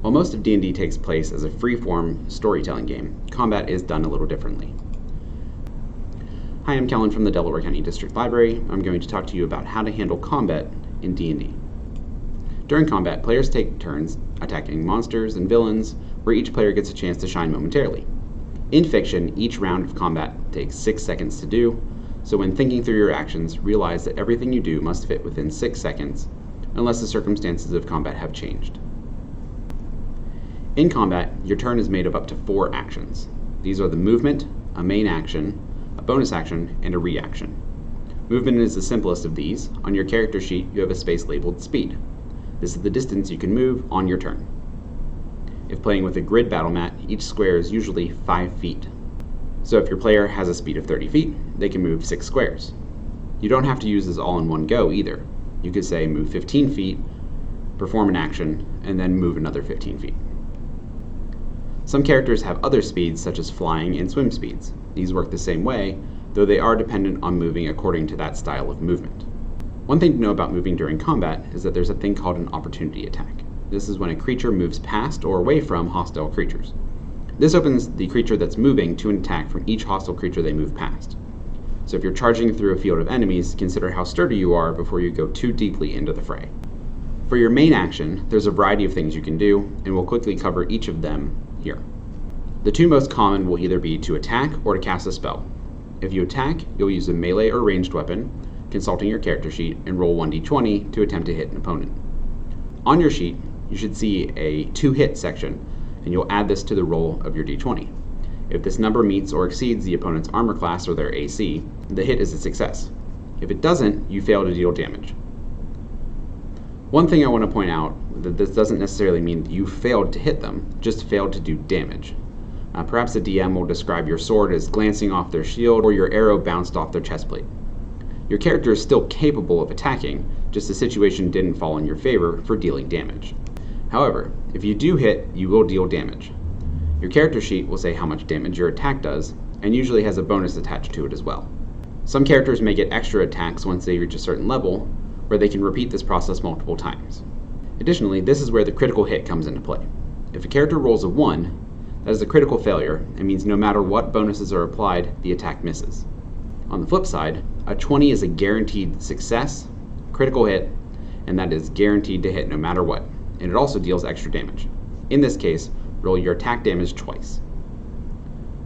While most of D&D takes place as a free-form storytelling game, combat is done a little differently. Hi, I'm Kellen from the Delaware County District Library. I'm going to talk to you about how to handle combat in D&D. During combat, players take turns attacking monsters and villains, where each player gets a chance to shine momentarily. In fiction, each round of combat takes 6 seconds to do, so when thinking through your actions, realize that everything you do must fit within 6 seconds, unless the circumstances of combat have changed. In combat, your turn is made of up to 4 actions. These are the movement, a main action, a bonus action, and a reaction. Movement is the simplest of these. On your character sheet, you have a space labeled speed. This is the distance you can move on your turn. If playing with a grid battle mat, each square is usually 5 feet. So if your player has a speed of 30 feet, they can move 6 squares. You don't have to use this all in one go either. You could say move 15 feet, perform an action, and then move another 15 feet. Some characters have other speeds such as flying and swim speeds. These work the same way, though they are dependent on moving according to that style of movement. One thing to know about moving during combat is that there's a thing called an opportunity attack. This is when a creature moves past or away from hostile creatures. This opens the creature that's moving to an attack from each hostile creature they move past. So if you're charging through a field of enemies, consider how sturdy you are before you go too deeply into the fray. For your main action, there's a variety of things you can do, and we'll quickly cover each of them here. The two most common will either be to attack or to cast a spell. If you attack, you'll use a melee or ranged weapon, consulting your character sheet, and roll 1d20 to attempt to hit an opponent. On your sheet, you should see a to-hit section, and you'll add this to the roll of your d20. If this number meets or exceeds the opponent's armor class or their AC, the hit is a success. If it doesn't, you fail to deal damage. One thing I want to point out, that this doesn't necessarily mean that you failed to hit them, just failed to do damage. Perhaps the DM will describe your sword as glancing off their shield or your arrow bounced off their chestplate. Your character is still capable of attacking, just the situation didn't fall in your favor for dealing damage. However, if you do hit, you will deal damage. Your character sheet will say how much damage your attack does, and usually has a bonus attached to it as well. Some characters may get extra attacks once they reach a certain level, where they can repeat this process multiple times. Additionally, this is where the critical hit comes into play. If a character rolls a 1, that is a critical failure, and means no matter what bonuses are applied, the attack misses. On the flip side, a 20 is a guaranteed success, critical hit, and that is guaranteed to hit no matter what, and it also deals extra damage. In this case, roll your attack damage twice.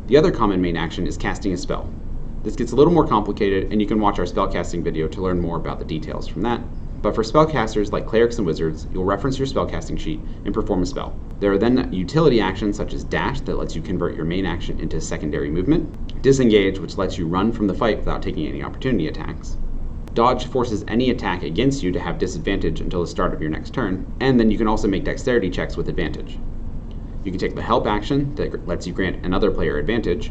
The other common main action is casting a spell. This gets a little more complicated, and you can watch our spellcasting video to learn more about the details from that. But for spellcasters like clerics and wizards, you'll reference your spellcasting sheet and perform a spell. There are then utility actions such as dash that lets you convert your main action into secondary movement, disengage, which lets you run from the fight without taking any opportunity attacks, dodge forces any attack against you to have disadvantage until the start of your next turn, and then you can also make dexterity checks with advantage. You can take the help action that lets you grant another player advantage.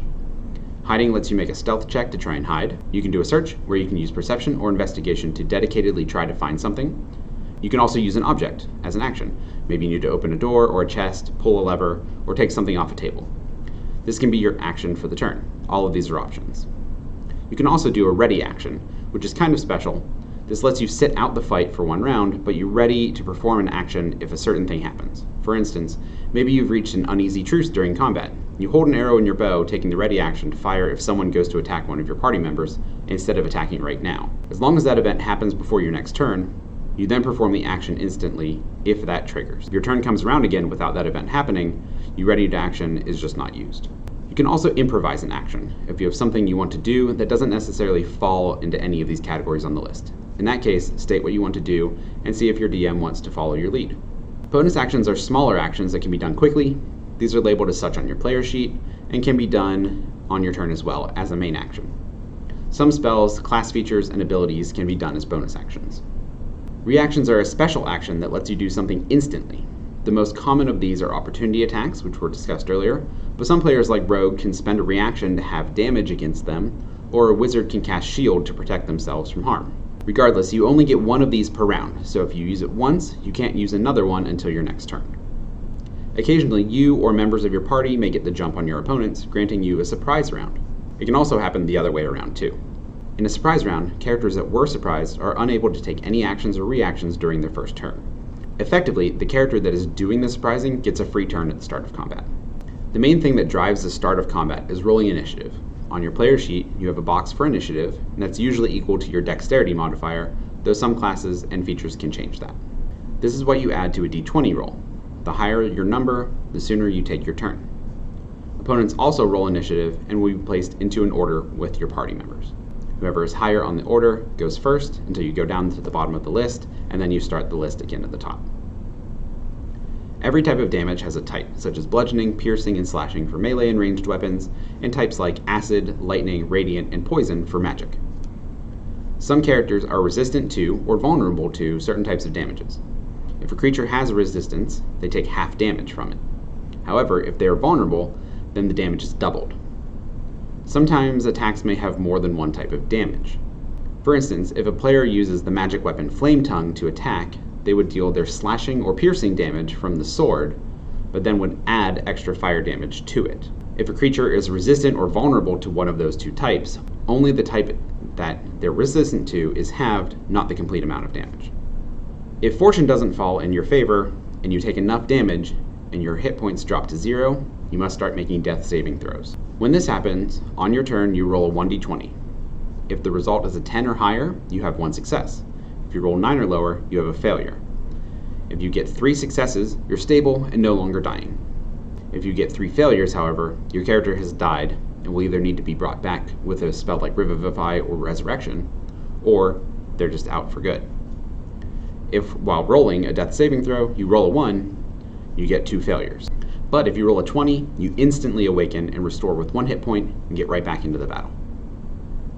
Hiding lets you make a stealth check to try and hide. You can do a search, where you can use perception or investigation to dedicatedly try to find something. You can also use an object as an action. Maybe you need to open a door or a chest, pull a lever, or take something off a table. This can be your action for the turn. All of these are options. You can also do a ready action, which is kind of special. This lets you sit out the fight for one round, but you're ready to perform an action if a certain thing happens. For instance, maybe you've reached an uneasy truce during combat. You hold an arrow in your bow, taking the ready action to fire if someone goes to attack one of your party members, instead of attacking right now. As long as that event happens before your next turn, you then perform the action instantly if that triggers. If your turn comes around again without that event happening, your ready to action is just not used. You can also improvise an action if you have something you want to do that doesn't necessarily fall into any of these categories on the list. In that case, state what you want to do and see if your DM wants to follow your lead. Bonus actions are smaller actions that can be done quickly. These are labeled as such on your player sheet and can be done on your turn as well as a main action. Some spells, class features, and abilities can be done as bonus actions. Reactions are a special action that lets you do something instantly. The most common of these are opportunity attacks, which were discussed earlier, but some players like Rogue can spend a reaction to have damage against them, or a wizard can cast Shield to protect themselves from harm. Regardless, you only get one of these per round, so if you use it once, you can't use another one until your next turn. Occasionally, you or members of your party may get the jump on your opponents, granting you a surprise round. It can also happen the other way around too. In a surprise round, characters that were surprised are unable to take any actions or reactions during their first turn. Effectively, the character that is doing the surprising gets a free turn at the start of combat. The main thing that drives the start of combat is rolling initiative. On your player sheet, you have a box for initiative, and that's usually equal to your dexterity modifier, though some classes and features can change that. This is what you add to a d20 roll. The higher your number, the sooner you take your turn. Opponents also roll initiative and will be placed into an order with your party members. Whoever is higher on the order goes first until you go down to the bottom of the list, and then you start the list again at the top. Every type of damage has a type, such as bludgeoning, piercing, and slashing for melee and ranged weapons, and types like acid, lightning, radiant, and poison for magic. Some characters are resistant to or vulnerable to certain types of damages. If a creature has a resistance, they take half damage from it. However, if they are vulnerable, then the damage is doubled. Sometimes attacks may have more than one type of damage. For instance, if a player uses the magic weapon Flame Tongue to attack, they would deal their slashing or piercing damage from the sword, but then would add extra fire damage to it. If a creature is resistant or vulnerable to one of those two types, only the type that they're resistant to is halved, not the complete amount of damage. If fortune doesn't fall in your favor, and you take enough damage, and your hit points drop to 0, you must start making death saving throws. When this happens, on your turn you roll a 1d20. If the result is a 10 or higher, you have 1 success. If you roll 9 or lower, you have a failure. If you get 3 successes, you're stable and no longer dying. If you get 3 failures, however, your character has died and will either need to be brought back with a spell like Revivify or Resurrection, or they're just out for good. If, while rolling a death saving throw, you roll a 1, you get 2 failures. But if you roll a 20, you instantly awaken and restore with 1 hit point and get right back into the battle.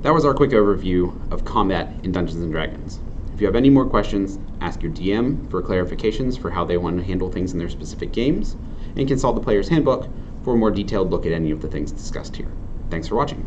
That was our quick overview of combat in Dungeons & Dragons. If you have any more questions, ask your DM for clarifications for how they want to handle things in their specific games, and consult the player's handbook for a more detailed look at any of the things discussed here. Thanks for watching.